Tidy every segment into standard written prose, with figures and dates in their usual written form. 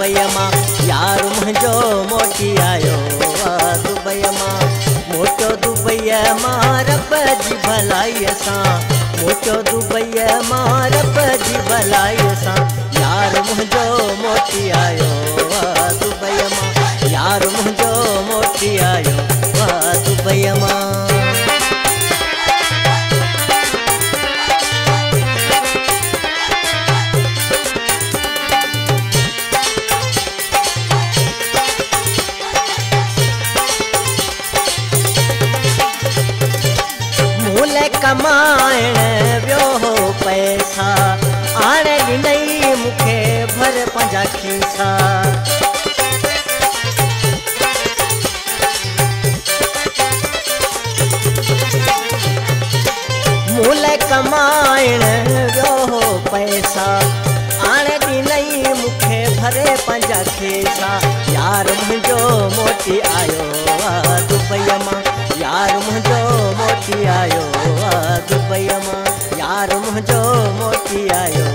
Dubai मां यार मुंहिंजो मोटी आयो दुबई मां मोटो दुबई मां रब जी भलाई सां मोटो दुबई मां रब जी भलाई सां यार मुंहिंजो मोटी आयो दुबई मां यार मुंहिंजो मोटी आयो दुबई मां कमाइण वियो हो पैसा आणे ॾिनई मूंखे भर पंहिंजा खीसा मूल कमाइण वियो हो पैसा आणे ॾिनई मूंखे भरे पंहिंजा खीसा यार मुंहिंजो मोटी आयो दुबई मां यार मुंहिंजो मोटी आयो दुबई मां यार मुंहिंजो मोटी आयो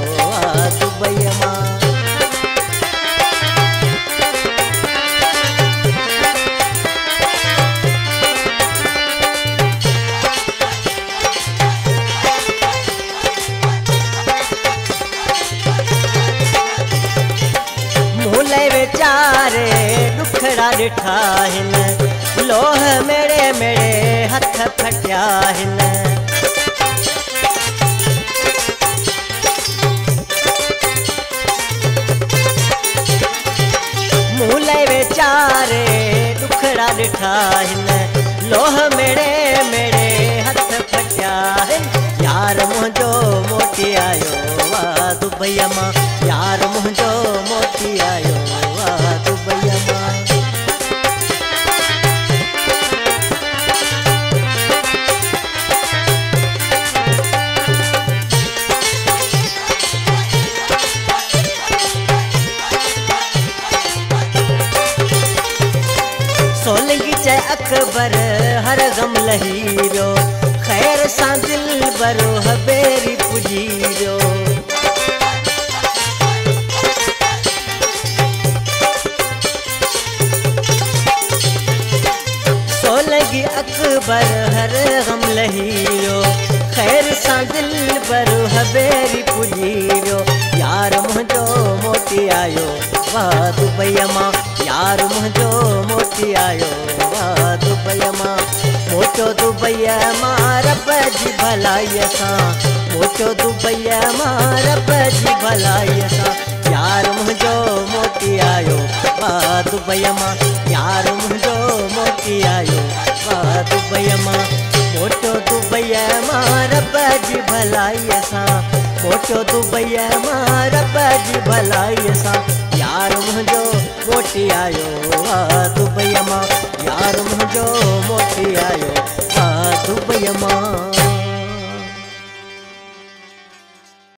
दुबई मां मूले वीचारे ॾुखड़ा ॾिठा आहिनि लोह मेरे मेरे हथ फटिया आहिनि मूले वीचारे ॾुखड़ा ॾिठा आहिनि लोह मेरे मेरे हथ फटिया आहिनि यार मुंहिंजो मोटी आयो दुबई मां यार मुंहिंजो मोटी आयो दुबई मां सोलंगी च अकबर हर गम लही वियो खैर सां दिल भरो हबेरी पुजी वियो सोलंगी अकबर हर गम लही वियो खैर सां दिल भरो हबेरी पुजी वियो यार मुंहिंजो मोटी आयो दुबई मां यार मुंहिंजो मोटी आयो दुबई मां मोटो दुबई मां रब जी भलाई सां मोटो दुबई मां रब जी भलाई सां यार मुंहिंजो मोटी आयो दुबई मां यार मुंहिंजो मोटी आयो दुबई मां मोटो दुबई मां रब जी भलाई सां मोटो दुबई मां रब जी भलाई सां यार मुंहिंजो मोटी आयो दुबई मां यार मुंहिंजो मोटी आयो दुबई मां।